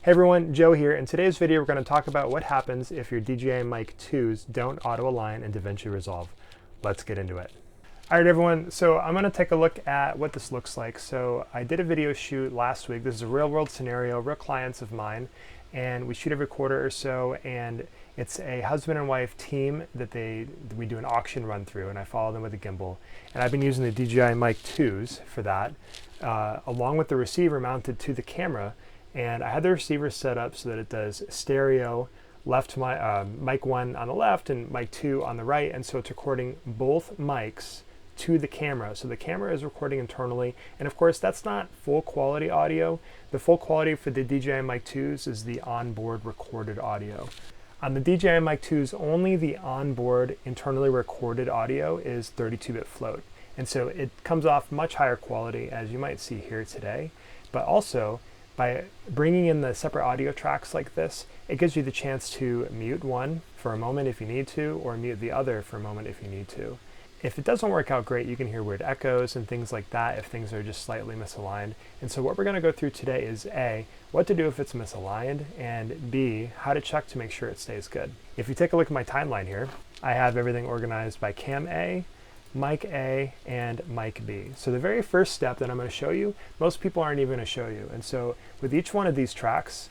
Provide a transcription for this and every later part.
Hey everyone, Joe here. In today's video, we're going to talk about what happens if your DJI Mic 2's don't auto-align in Davinci Resolve. Let's get into it. All right, everyone. So I'm going to take a look at what this looks like. So I did a video shoot last week. This is a real-world scenario, real clients of mine, and we shoot every quarter or so. And it's a husband and wife team that we do an auction run through, and I follow them with a gimbal. And I've been using the DJI Mic 2's for that, along with the receiver mounted to the camera. And I had the receiver set up so that it does stereo, mic 1 on the left and mic 2 on the right. And so it's recording both mics to the camera. So the camera is recording internally. And of course, that's not full quality audio. The full quality for the DJI Mic 2's is the onboard recorded audio. On the DJI Mic 2's, only the onboard internally recorded audio is 32-bit float. And so it comes off much higher quality, as you might see here today. But also, by bringing in the separate audio tracks like this, it gives you the chance to mute one for a moment if you need to, or mute the other for a moment if you need to. If it doesn't work out great, you can hear weird echoes and things like that if things are just slightly misaligned. And so what we're going to go through today is A, what to do if it's misaligned, and B, how to check to make sure it stays good. If you take a look at my timeline here, I have everything organized by Cam A, Mic A, and Mic B. So the very first step that I'm going to show you, most people aren't even going to show you. And so with each one of these tracks,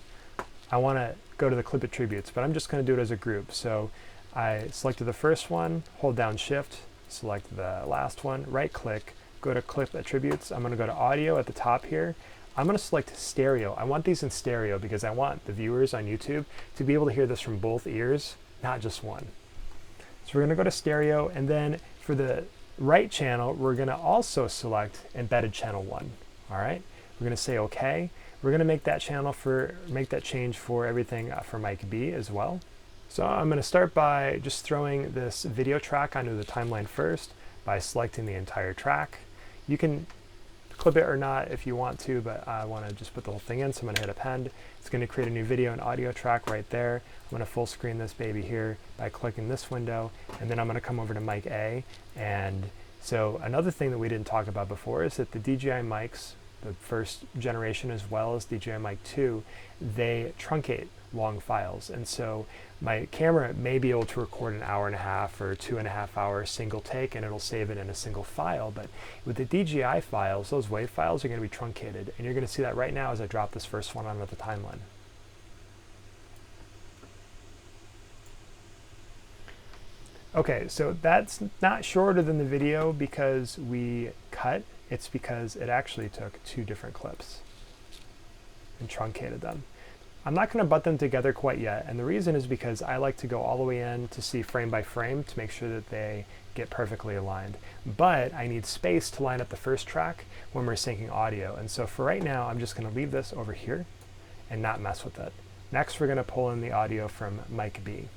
I want to go to the clip attributes, but I'm just going to do it as a group. So I selected the first one, hold down Shift, select the last one, right click, go to clip attributes. I'm going to go to audio at the top here. I'm going to select stereo. I want these in stereo because I want the viewers on YouTube to be able to hear this from both ears, not just one. So we're going to go to stereo, and then for the right channel, we're going to also select embedded channel 1. All right, we're going to say OK. We're going to make that change for everything for Mic B as well. So I'm going to start by just throwing this video track onto the timeline first by selecting the entire track. You can clip it or not if you want to, but I want to just put the whole thing in, so I'm going to hit append. It's going to create a new video and audio track right there. I'm going to full screen this baby here by clicking this window, and then I'm going to come over to Mic A. And so another thing that we didn't talk about before is that the DJI mics, the first generation as well as DJI Mic 2, they truncate long files. And so my camera may be able to record an hour and a half or 2.5 hours single take, and it'll save it in a single file. But with the DJI files, those WAV files are going to be truncated. And you're going to see that right now as I drop this first one onto the timeline. Okay, so that's not shorter than the video because we cut. It's because it actually took 2 different clips and truncated them. I'm not going to butt them together quite yet, and the reason is because I like to go all the way in to see frame by frame to make sure that they get perfectly aligned. But I need space to line up the first track when we're syncing audio, and so for right now, I'm just going to leave this over here and not mess with it. Next, we're going to pull in the audio from Mic B.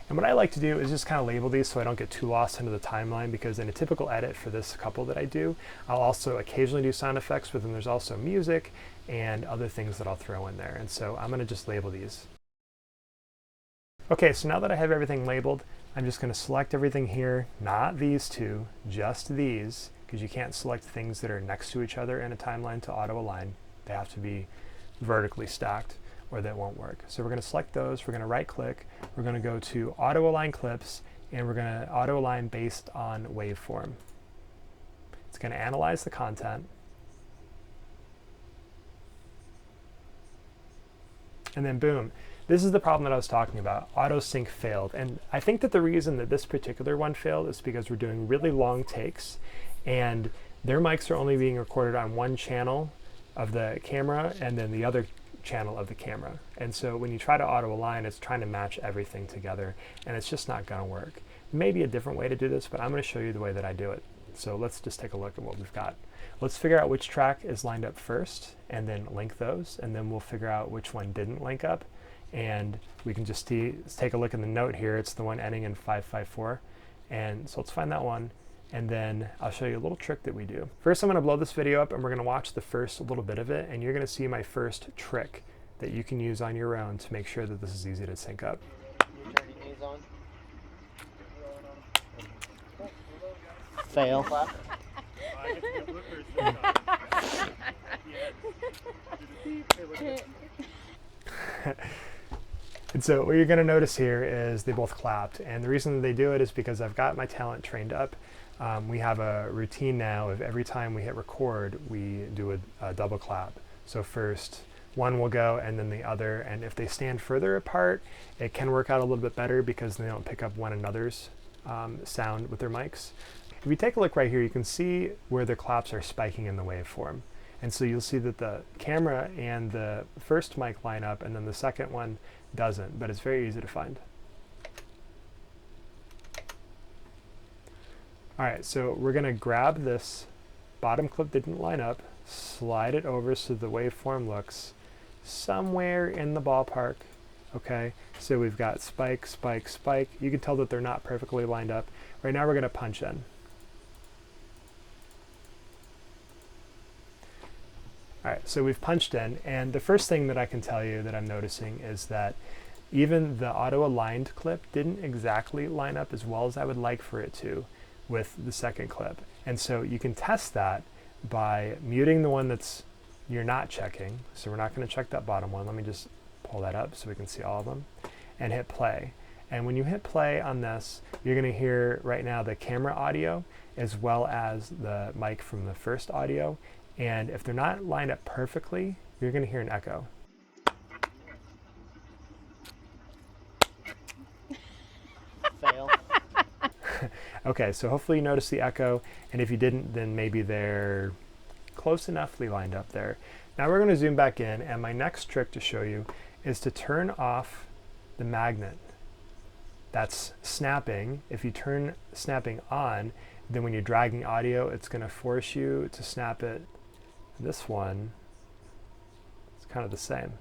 And what I like to do is just kind of label these so I don't get too lost into the timeline, because in a typical edit for this couple that I do, I'll also occasionally do sound effects, but then there's also music and other things that I'll throw in there. And so I'm going to just label these. Okay, so now that I have everything labeled, I'm just going to select everything here, not these two, just these, because you can't select things that are next to each other in a timeline to auto align. They have to be vertically stacked, or that won't work. So we're going to select those, we're going to right click, we're going to go to auto align clips, and we're going to auto align based on waveform. It's going to analyze the content, and then boom. This is the problem that I was talking about. Auto sync failed, and I think that the reason that this particular one failed is because we're doing really long takes, and their mics are only being recorded on one channel of the camera and then the other channel of the camera. And so when you try to auto align, it's trying to match everything together, and it's just not going to work. Maybe a different way to do this, but I'm going to show you the way that I do it. So let's just take a look at what we've got. Let's figure out which track is lined up first and then link those, and then we'll figure out which one didn't link up. And we can just take a look in the note here. It's the one ending in 554. And so let's find that one, and then I'll show you a little trick that we do. First, I'm going to blow this video up, and we're going to watch the first little bit of it, and you're going to see my first trick that you can use on your own to make sure that this is easy to sync up. Fail. I get to get bloopers this time. And so what you're going to notice here is they both clapped, and the reason they do it is because I've got my talent trained up. We have a routine now of every time we hit record, we do a double clap. So first one will go and then the other, and if they stand further apart, it can work out a little bit better because they don't pick up one another's sound with their mics. If you take a look right here, you can see where the claps are spiking in the waveform. And so you'll see that the camera and the first mic line up, and then the second one doesn't, but it's very easy to find. All right, so we're going to grab this bottom clip that didn't line up, slide it over so the waveform looks somewhere in the ballpark. Okay, so we've got spike, spike, spike. You can tell that they're not perfectly lined up. Right now we're going to punch in. All right, so we've punched in, and the first thing that I can tell you that I'm noticing is that even the auto-aligned clip didn't exactly line up as well as I would like for it to with the second clip. And so you can test that by muting the one that's you're not checking. So we're not going to check that bottom one. Let me just pull that up so we can see all of them, and hit play. And when you hit play on this, you're going to hear right now the camera audio as well as the mic from the first audio. And if they're not lined up perfectly, you're going to hear an echo. Fail. Okay, so hopefully you noticed the echo, and if you didn't, then maybe they're close enoughly lined up there. Now we're going to zoom back in, and my next trick to show you is to turn off the magnet. That's snapping. If you turn snapping on, then when you're dragging audio, it's going to force you to snap it. This one, it's kind of the same.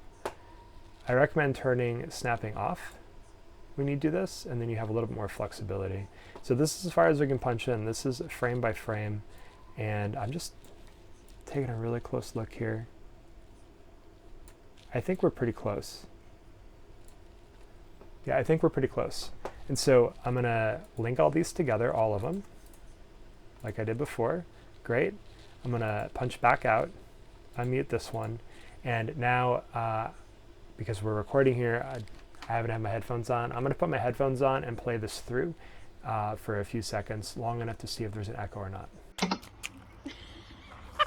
I recommend turning snapping off when you do this, and then you have a little bit more flexibility. So this is as far as we can punch in. This is frame by frame, and I'm just taking a really close look here. I think we're pretty close. Yeah, I think we're pretty close. And so I'm going to link all these together, all of them, like I did before. Great. I'm going to punch back out, unmute this one, and now because we're recording here, I haven't had my headphones on. I'm going to put my headphones on and play this through for a few seconds, long enough to see if there's an echo or not.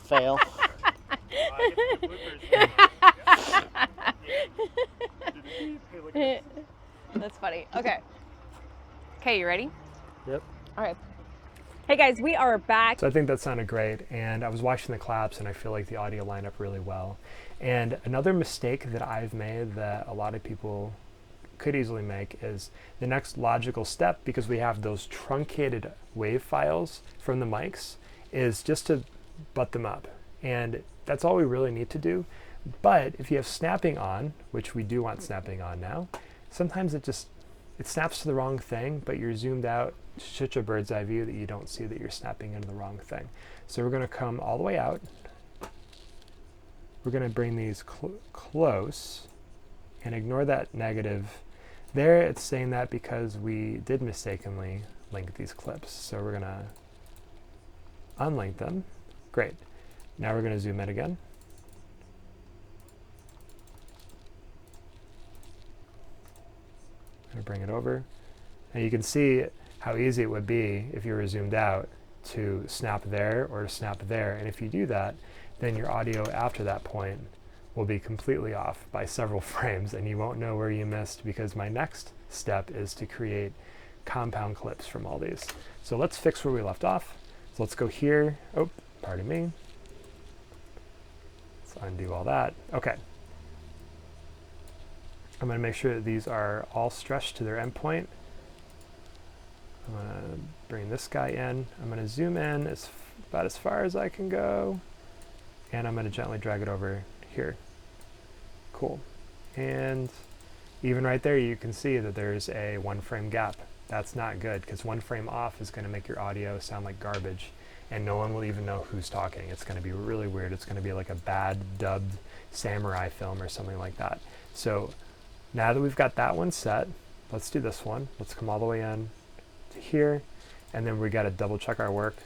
Fail. That's funny. Okay. Okay, you ready? Yep. All right. Hey guys, we are back. So I think that sounded great, and I was watching the claps, and I feel like the audio lined up really well. And another mistake that I've made that a lot of people could easily make is the next logical step, because we have those truncated wave files from the mics, is just to butt them up. And that's all we really need to do. But if you have snapping on, which we do want snapping on now, sometimes it snaps to the wrong thing, but you're zoomed out to such a bird's eye view that you don't see that you're snapping into the wrong thing. So we're going to come all the way out. We're going to bring these close and ignore that negative. There it's saying that because we did mistakenly link these clips. So we're going to unlink them. Great. Now we're going to zoom in again. I'm going to bring it over. And you can see how easy it would be if you were zoomed out to snap there or to snap there. And if you do that, then your audio after that point will be completely off by several frames, and you won't know where you missed, because my next step is to create compound clips from all these. So let's fix where we left off. So let's go here. Oh, pardon me. Let's undo all that. Okay. I'm going to make sure that these are all stretched to their endpoint. I'm going to bring this guy in. I'm going to zoom in about as far as I can go. And I'm going to gently drag it over here. Cool. And even right there, you can see that there's a 1 frame gap. That's not good, because 1 frame off is going to make your audio sound like garbage, and no one will even know who's talking. It's going to be really weird. It's going to be like a bad dubbed samurai film or something like that. So now that we've got that one set, let's do this one. Let's come all the way in to here, and then we got to double check our work.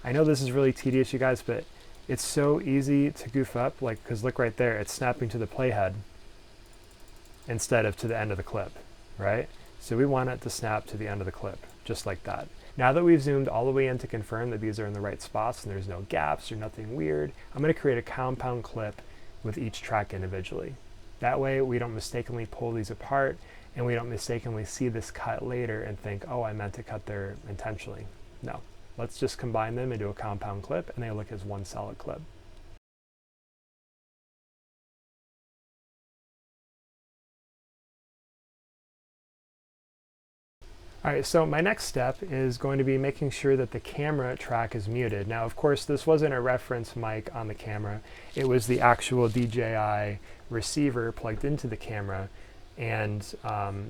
I know this is really tedious, you guys, but it's so easy to goof up, like, because look right there, it's snapping to the playhead instead of to the end of the clip, right? So we want it to snap to the end of the clip, just like that. Now that we've zoomed all the way in to confirm that these are in the right spots and there's no gaps or nothing weird, I'm going to create a compound clip with each track individually. That way we don't mistakenly pull these apart and we don't mistakenly see this cut later and think, oh, I meant to cut there intentionally. No, let's just combine them into a compound clip and they look as one solid clip. All right, so my next step is going to be making sure that the camera track is muted. Now, of course, this wasn't a reference mic on the camera. It was the actual DJI receiver plugged into the camera. And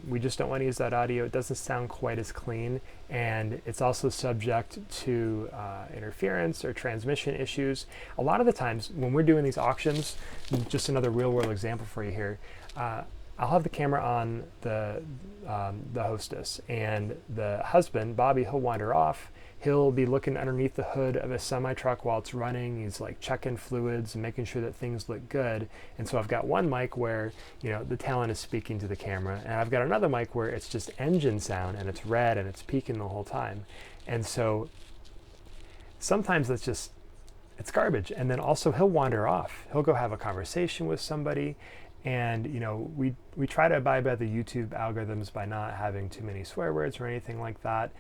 we just don't want to use that audio. It doesn't sound quite as clean. And it's also subject to interference or transmission issues. A lot of the times when we're doing these auctions, just another real world example for you here, I'll have the camera on the hostess, and the husband, Bobby, he'll wander off. He'll be looking underneath the hood of a semi-truck while it's running. He's like checking fluids and making sure that things look good. And so I've got one mic where, you know, the talent is speaking to the camera, and I've got another mic where it's just engine sound and it's red and it's peaking the whole time. And so sometimes that's just, it's garbage. And then also he'll wander off. He'll go have a conversation with somebody. And, you know, we try to abide by the YouTube algorithms by not having too many swear words or anything like that.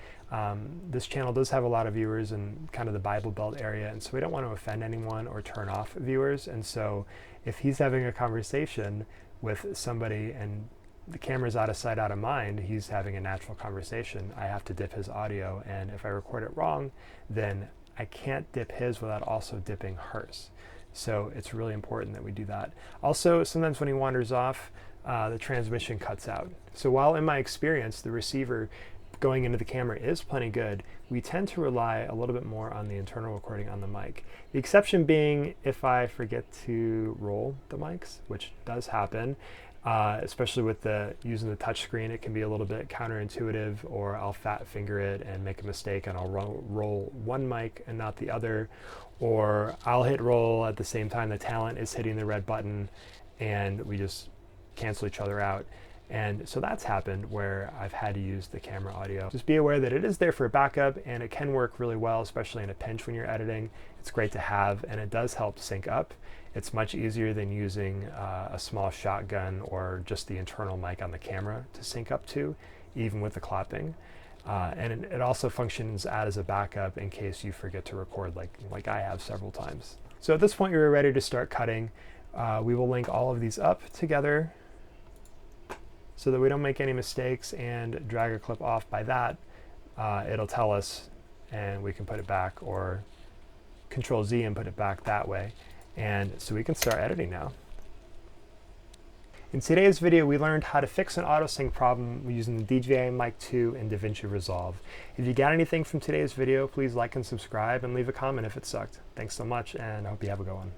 This channel does have a lot of viewers in kind of the Bible Belt area, and so we don't want to offend anyone or turn off viewers. And so if he's having a conversation with somebody and the camera's out of sight, out of mind, he's having a natural conversation, I have to dip his audio. And if I record it wrong, then I can't dip his without also dipping hers. So it's really important that we do that. Also, sometimes when he wanders off, the transmission cuts out. So while in my experience, the receiver going into the camera is plenty good, we tend to rely a little bit more on the internal recording on the mic. The exception being if I forget to roll the mics, which does happen, especially with using the touch screen, it can be a little bit counterintuitive, or I'll fat finger it and make a mistake and I'll roll one mic and not the other, or I'll hit roll at the same time the talent is hitting the red button and we just cancel each other out. And so that's happened where I've had to use the camera audio. Just be aware that it is there for backup and it can work really well, especially in a pinch when you're editing. It's great to have, and it does help sync up. It's much easier than using a small shotgun or just the internal mic on the camera to sync up to, even with the clapping. And it also functions as a backup in case you forget to record, like I have several times. So at this point, you're ready to start cutting. We will link all of these up together so that we don't make any mistakes and drag a clip off. By that, it'll tell us and we can put it back, or Control Z and put it back that way. And so we can start editing now. In today's video, we learned how to fix an auto-sync problem using the DJI Mic 2 and Davinci Resolve. If you got anything from today's video, please like and subscribe and leave a comment if it sucked. Thanks so much, and I hope you have a good one.